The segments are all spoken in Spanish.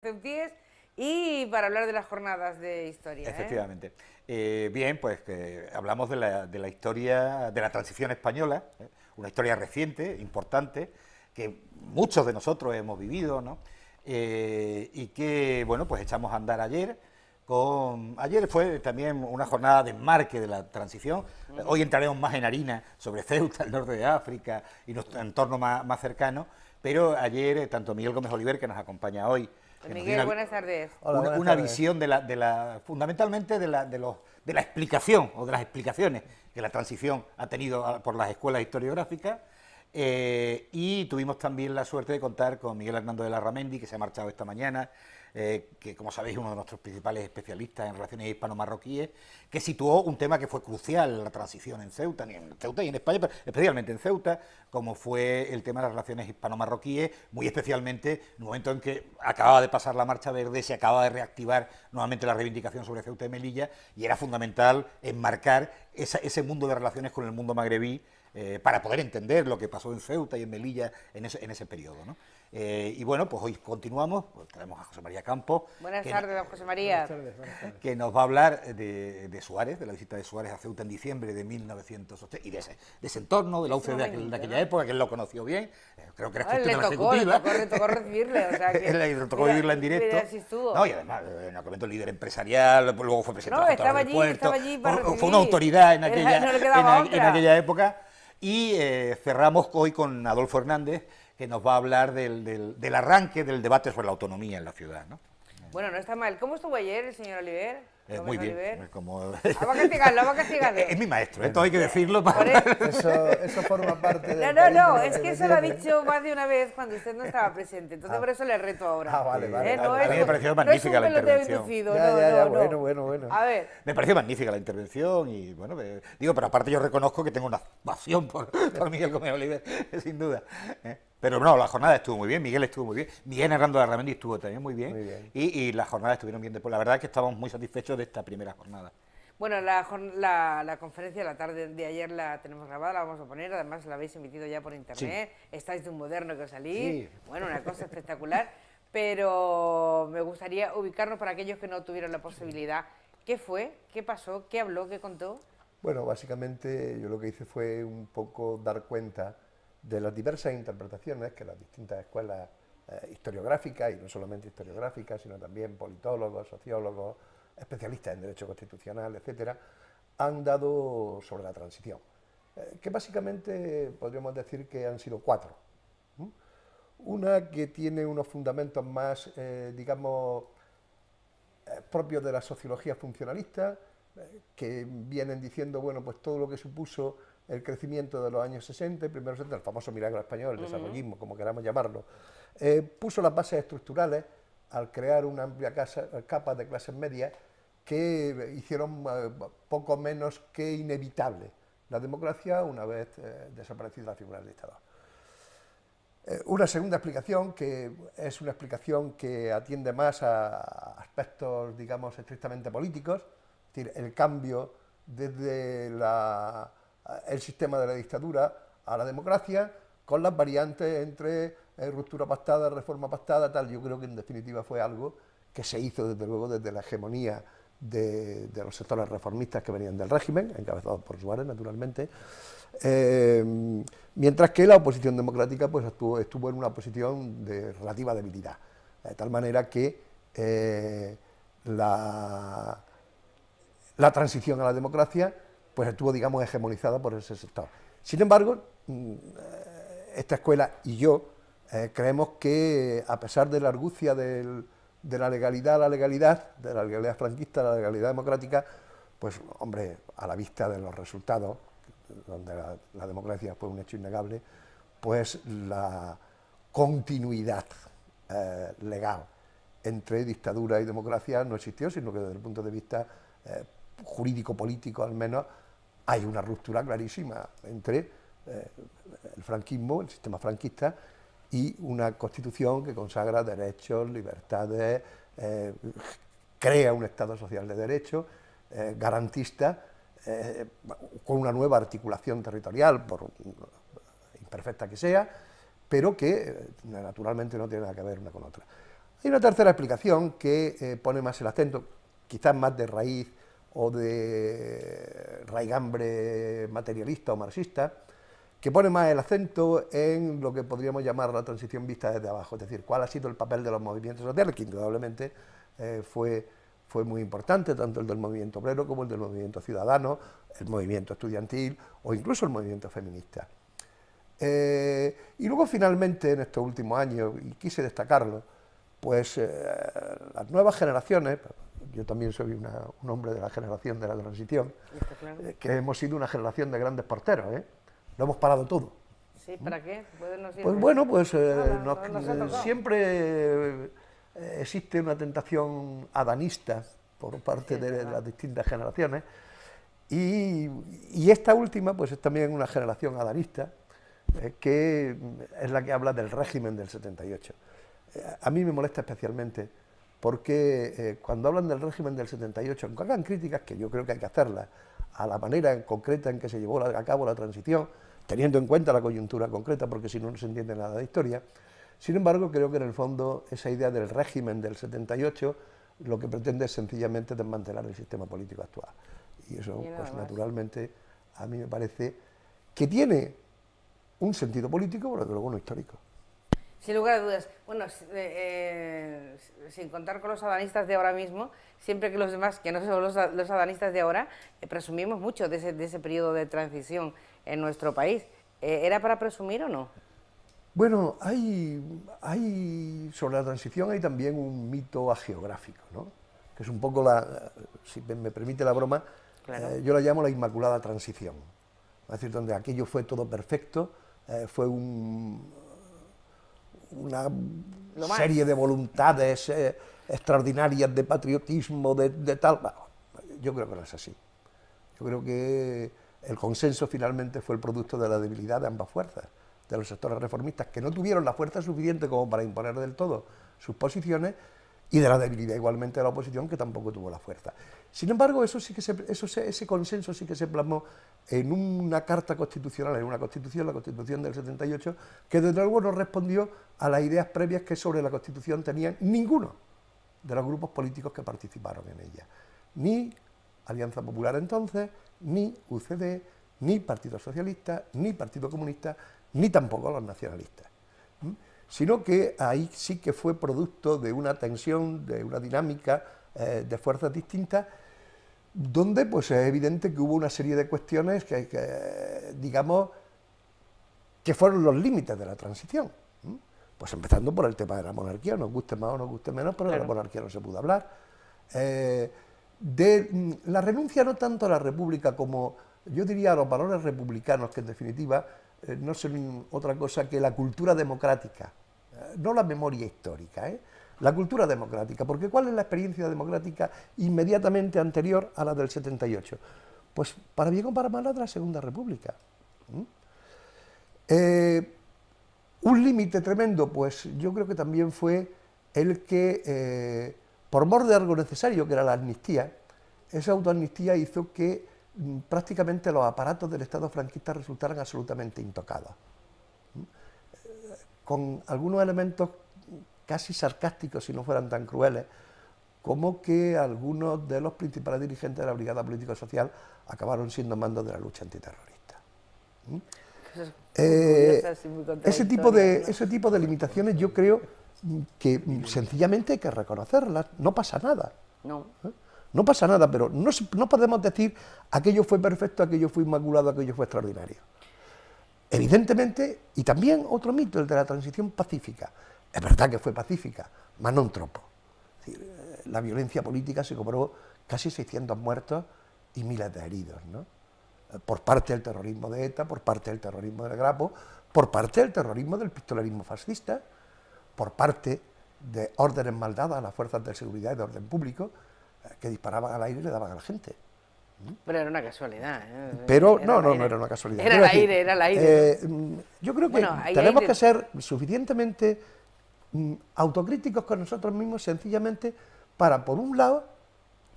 ceutíes y para hablar de las jornadas de historia. Efectivamente. Bien, pues que hablamos de la historia, de la transición española, una historia reciente, importante, que muchos de nosotros hemos vivido, ¿no? Y que, bueno, pues echamos a andar ayer. Ayer fue también una jornada de enmarque de la transición. Hoy entraremos más en harina sobre Ceuta, el norte de África y nuestro entorno más cercano. Pero ayer, tanto Miguel Gómez Oliver, que nos acompaña hoy, Miguel, buenas tardes. Hola, buenas una tardes. visión fundamentalmente de la explicación o de las explicaciones que la transición ha tenido por las escuelas historiográficas. Y tuvimos también la suerte de contar con Miguel Hernando de Larramendi, que se ha marchado esta mañana, que como sabéis es uno de nuestros principales especialistas en relaciones hispano-marroquíes, que situó un tema que fue crucial en la transición en Ceuta y en España, pero especialmente en Ceuta, como fue el tema de las relaciones hispano-marroquíes, muy especialmente en un momento en que acababa de pasar la Marcha Verde, se acaba de reactivar nuevamente la reivindicación sobre Ceuta y Melilla, y era fundamental enmarcar ese mundo de relaciones con el mundo magrebí, para poder entender lo que pasó en Ceuta y en Melilla en ese periodo, ¿no? Y bueno, pues hoy continuamos, pues traemos a José María Campos. Buenas tardes, don José María. Buenas tardes. Que nos va a hablar de Suárez, de la visita de Suárez a Ceuta en diciembre de 1980 y de ese entorno, de la UCD de aquella época, que él lo conoció bien. Creo que era gestión de la ejecutiva. Le tocó recibirle, o sea que... Le tocó vivirla en directo. Mira, así estuvo. No, y además, en aquel momento líder empresarial, pues luego fue presidente No, de la Junta del estaba allí para Fue recibir. una autoridad No le quedaba otra. en aquella época. Y cerramos hoy con Adolfo Hernández, que nos va a hablar del arranque del debate sobre la autonomía en la ciudad, ¿no? Bueno, no está mal. ¿Cómo estuvo ayer el señor Oliver? Muy bien. Oliver? Como... Vamos a castigarlo, vamos a castigarlo. Es mi maestro, esto hay que decirlo. Eso forma parte de... No, es que eso lo ha dicho más de una vez cuando usted no estaba presente, entonces por eso le reto ahora. Vale. No A mí me pareció magnífica la intervención. Bueno. A ver. Me pareció magnífica la intervención y bueno, digo, pero aparte yo reconozco que tengo una pasión por Miguel Gómez Oliver, sin duda. Pero no, la jornada estuvo muy bien, Miguel estuvo muy bien, Miguel Hernando de Larramendi estuvo también muy bien, y las jornadas estuvieron bien después. La verdad es que estábamos muy satisfechos de esta primera jornada. Bueno, la conferencia de la tarde de ayer la tenemos grabada, la vamos a poner, además la habéis emitido ya por internet, estáis de un moderno que os salís, bueno, una cosa espectacular, pero me gustaría ubicarnos para aquellos que no tuvieron la posibilidad. ¿Qué fue? ¿Qué pasó? ¿Qué habló? ¿Qué contó? Bueno, básicamente yo lo que hice fue un poco dar cuenta de las diversas interpretaciones que las distintas escuelas historiográficas, y no solamente historiográficas, sino también politólogos, sociólogos, especialistas en derecho constitucional, etcétera, han dado sobre la transición, que básicamente podríamos decir que han sido cuatro. Una que tiene unos fundamentos más, digamos, propios de la sociología funcionalista, que vienen diciendo, bueno, pues todo lo que supuso el crecimiento de los años 60, primeros 70, el famoso milagro español, el desarrollismo, como queramos llamarlo, puso las bases estructurales al crear una amplia capa de clases medias que hicieron poco menos que inevitable la democracia una vez desaparecida la figura del dictador. Una segunda explicación, que es una explicación que atiende más a aspectos, digamos, estrictamente políticos, es decir, el cambio desde el sistema de la dictadura a la democracia, con las variantes entre ruptura pactada, reforma pactada, tal. Yo creo que en definitiva fue algo que se hizo desde luego desde la hegemonía de los sectores reformistas que venían del régimen, encabezados por Suárez, naturalmente, mientras que la oposición democrática pues estuvo en una posición de relativa debilidad, de tal manera que la transición a la democracia pues estuvo, digamos, hegemonizada por ese sector. Sin embargo, esta escuela y yo creemos que, a pesar de la argucia de la legalidad a la legalidad, de la legalidad franquista a la legalidad democrática, pues, hombre, a la vista de los resultados, donde la democracia fue un hecho innegable, pues la continuidad legal entre dictadura y democracia no existió, sino que desde el punto de vista jurídico-político, al menos, hay una ruptura clarísima entre el franquismo, el sistema franquista, y una constitución que consagra derechos, libertades, crea un Estado social de derecho, garantista, con una nueva articulación territorial, por imperfecta que sea, pero que naturalmente no tiene nada que ver una con otra. Hay una tercera explicación que pone más el acento, quizás más de raíz o de raigambre materialista o marxista, que pone más el acento en lo que podríamos llamar la transición vista desde abajo, es decir, cuál ha sido el papel de los movimientos sociales, que indudablemente fue muy importante, tanto el del movimiento obrero como el del movimiento ciudadano, el movimiento estudiantil o incluso el movimiento feminista. Y luego finalmente en estos últimos años, y quise destacarlo, pues las nuevas generaciones, yo también soy un hombre de la generación de la transición, que hemos sido una generación de grandes porteros, lo hemos parado todo. Sí, ¿para qué? Pues bueno, pues siempre existe una tentación adanista por parte de las distintas generaciones, y esta última pues es también una generación adanista, que es la que habla del régimen del 78. A mí me molesta especialmente porque cuando hablan del régimen del 78, aunque hagan críticas, que yo creo que hay que hacerlas, a la manera concreta en que se llevó a cabo la transición, teniendo en cuenta la coyuntura concreta, porque si no, no se entiende nada de historia. Sin embargo, creo que en el fondo esa idea del régimen del 78 lo que pretende es sencillamente desmantelar el sistema político actual. Y eso, pues naturalmente, a mí me parece que tiene un sentido político, pero luego no histórico. Sin lugar a dudas. Bueno, sin contar con los adanistas de ahora mismo, siempre que los demás, que no son los adanistas de ahora, presumimos mucho de ese periodo de transición en nuestro país. ¿Era para presumir o no? Bueno, sobre la transición hay también un mito hagiográfico, ¿no? Que es un poco si me permite la broma, claro. Yo la llamo la inmaculada transición. Es decir, donde aquello fue todo perfecto, fue una serie de voluntades extraordinarias de patriotismo, de tal. Bueno, yo creo que no es así. Yo creo que el consenso finalmente fue el producto de la debilidad de ambas fuerzas, de los sectores reformistas, que no tuvieron la fuerza suficiente como para imponer del todo sus posiciones, y de la debilidad igualmente de la oposición, que tampoco tuvo la fuerza. Sin embargo, ese consenso sí que se plasmó en una carta constitucional, en una constitución, la Constitución del 78, que desde luego no respondió a las ideas previas que sobre la Constitución tenían ninguno de los grupos políticos que participaron en ella. Ni Alianza Popular entonces, ni UCD, ni Partido Socialista, ni Partido Comunista, ni tampoco los nacionalistas. Sino que ahí sí que fue producto de una tensión, de una dinámica de fuerzas distintas, donde pues es evidente que hubo una serie de cuestiones que digamos, que fueron los límites de la transición. Pues empezando por el tema de la monarquía, nos guste más o nos guste menos, pero claro, de la monarquía no se pudo hablar. De la renuncia no tanto a la república como, yo diría, a los valores republicanos, que en definitiva no son otra cosa que la cultura democrática, no la memoria histórica, la cultura democrática, porque ¿cuál es la experiencia democrática inmediatamente anterior a la del 78? Pues para bien o para mal la de la Segunda República. Un límite tremendo, pues yo creo que también fue el que, por mor de algo necesario, que era la amnistía, esa autoamnistía hizo que prácticamente los aparatos del Estado franquista resultaran absolutamente intocados, con algunos elementos casi sarcásticos, si no fueran tan crueles, como que algunos de los principales dirigentes de la Brigada Político-Social acabaron siendo mandos de la lucha antiterrorista. Ese tipo de limitaciones yo creo que sencillamente hay que reconocerlas, no pasa nada. No pasa nada, pero no podemos decir aquello fue perfecto, aquello fue inmaculado, aquello fue extraordinario. Evidentemente, y también otro mito, el de la transición pacífica. Es verdad que fue pacífica, mas no un tropo. Es decir, la violencia política se cobró casi 600 muertos y miles de heridos, ¿no? Por parte del terrorismo de ETA, por parte del terrorismo del Grapo, por parte del terrorismo del pistolerismo fascista, por parte de órdenes mal dadas a las fuerzas de seguridad y de orden público, que disparaban al aire y le daban a la gente. Pero era una casualidad. Pero no era una casualidad. Era el aire. Yo creo que tenemos que ser suficientemente autocríticos con nosotros mismos, sencillamente para, por un lado,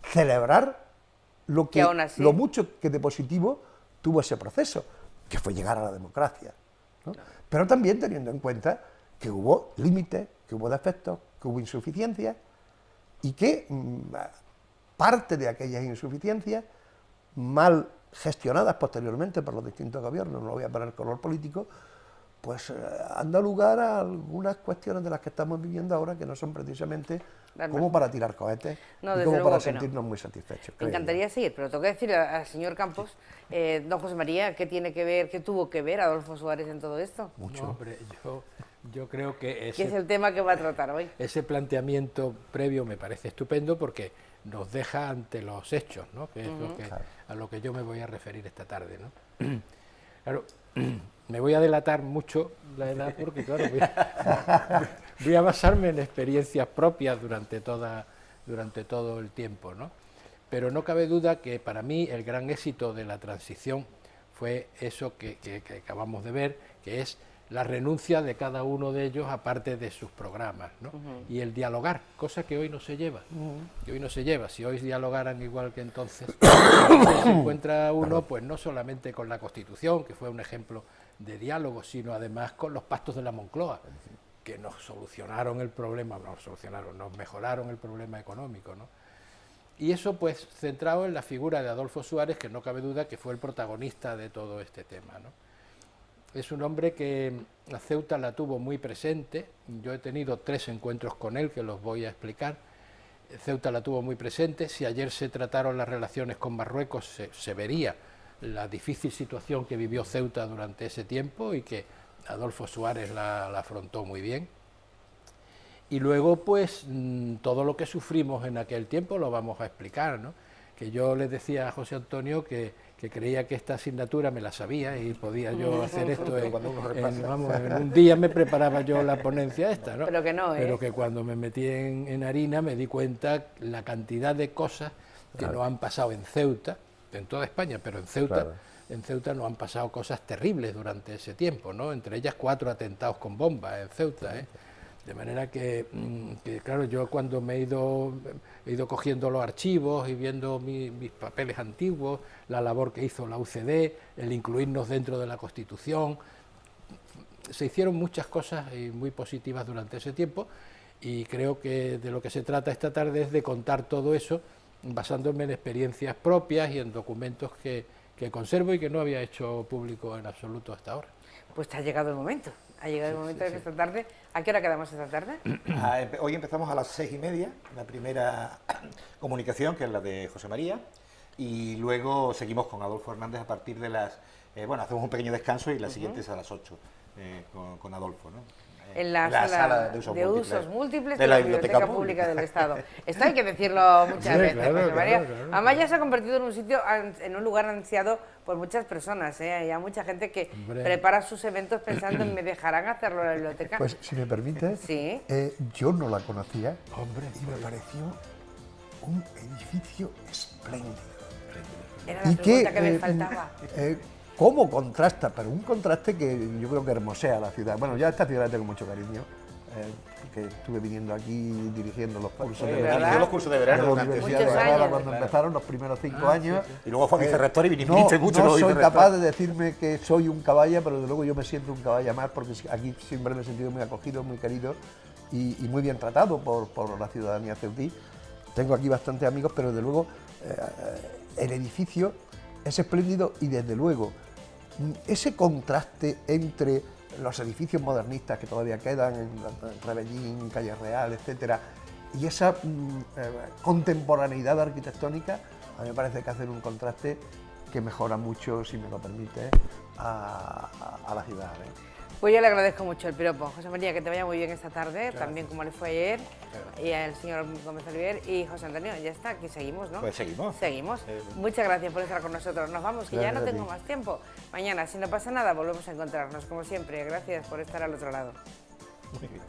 celebrar lo mucho que de positivo tuvo ese proceso, que fue llegar a la democracia, ¿no? Pero también teniendo en cuenta que hubo límites, que hubo defectos, que hubo insuficiencias y que parte de aquellas insuficiencias, mal gestionadas posteriormente por los distintos gobiernos, no voy a poner color político, pues han dado lugar a algunas cuestiones de las que estamos viviendo ahora que no son precisamente como para tirar cohetes y como para sentirnos muy satisfechos. Me encantaría seguir, pero tengo que decir al señor Campos, don José María, ¿qué tiene que ver, qué tuvo que ver Adolfo Suárez en todo esto? Mucho. No, hombre, yo creo que ¿Qué es el tema que va a tratar hoy? Ese planteamiento previo me parece estupendo porque nos deja ante los hechos, ¿no? Que es a lo que yo me voy a referir esta tarde, ¿no? Claro, me voy a delatar mucho la edad porque, claro, voy a basarme en experiencias propias durante todo el tiempo, ¿no? Pero no cabe duda que para mí el gran éxito de la transición fue eso que acabamos de ver, que es la renuncia de cada uno de ellos a parte de sus programas, ¿no? Y el dialogar, cosa que hoy no se lleva, Si hoy dialogaran igual que entonces, se encuentra uno, pues no solamente con la Constitución, que fue un ejemplo de diálogo, sino además con los pactos de la Moncloa, que nos solucionaron el problema, nos mejoraron el problema económico, ¿no? Y eso pues centrado en la figura de Adolfo Suárez, que no cabe duda que fue el protagonista de todo este tema, ¿no? Es un hombre que a Ceuta la tuvo muy presente, yo he tenido 3 encuentros con él que los voy a explicar. Ceuta la tuvo muy presente, si ayer se trataron las relaciones con Marruecos se vería la difícil situación que vivió Ceuta durante ese tiempo y que Adolfo Suárez la afrontó muy bien. Y luego pues todo lo que sufrimos en aquel tiempo lo vamos a explicar, ¿no? Que yo les decía a José Antonio que creía que esta asignatura me la sabía y podía yo hacer esto en un día me preparaba yo la ponencia esta, ¿no? Pero que no, Pero que cuando me metí en harina me di cuenta la cantidad de cosas que nos han pasado en Ceuta, en toda España, pero en Ceuta nos han pasado cosas terribles durante ese tiempo, ¿no? Entre ellas 4 atentados con bombas en Ceuta, ¿eh? De manera que, claro, yo cuando he ido cogiendo los archivos y viendo mis papeles antiguos, la labor que hizo la UCD, el incluirnos dentro de la Constitución, se hicieron muchas cosas muy positivas durante ese tiempo y creo que de lo que se trata esta tarde es de contar todo eso basándome en experiencias propias y en documentos que conservo y que no había hecho público en absoluto hasta ahora. Pues ha llegado el momento. Ha llegado el momento de que esta tarde... ¿A qué hora quedamos esta tarde? Hoy empezamos a las 6:30, la primera comunicación, que es la de José María, y luego seguimos con Adolfo Hernández a partir de las... bueno, hacemos un pequeño descanso y la siguiente es a las 8, con Adolfo, ¿no? En la sala de usos múltiples de la Biblioteca Pública del Estado. Esto hay que decirlo muchas veces, José María. Además ya se ha convertido en un sitio, en un lugar ansiado por muchas personas, ¿eh? Hay mucha gente que prepara sus eventos pensando en me dejarán hacerlo en la biblioteca. Pues si me permite, ¿sí? Yo no la conocía y me pareció un edificio espléndido. Era la pregunta que me faltaba. ¿Cómo contrasta? Pero un contraste que yo creo que hermosea la ciudad. Bueno, ya a esta ciudad tengo mucho cariño, porque estuve viniendo aquí dirigiendo los cursos de verano. Los cursos de verano de la Universidad de Granada cuando empezaron los primeros 5 años. Y luego fue vicerrector y viniste mucho. No soy capaz de decirme que soy un caballa, pero desde luego yo me siento un caballa más, porque aquí siempre me he sentido muy acogido, muy querido y muy bien tratado por la ciudadanía ceutí. Tengo aquí bastantes amigos, pero desde luego el edificio es espléndido y desde luego ese contraste entre los edificios modernistas que todavía quedan en Rebellín, Calle Real, etcétera, y esa contemporaneidad arquitectónica, a mí me parece que hacen un contraste que mejora mucho, si me lo permite, a la ciudad, ¿eh? Pues yo le agradezco mucho el piropo. José María, que te vaya muy bien esta tarde, también como le fue ayer, y al señor Gómez Oliver y José Antonio. Ya está, aquí seguimos, ¿no? Pues seguimos. Seguimos. Muchas gracias por estar con nosotros. Nos vamos, que ya no tengo más tiempo. Mañana, si no pasa nada, volvemos a encontrarnos, como siempre. Gracias por estar al otro lado. Muy bien.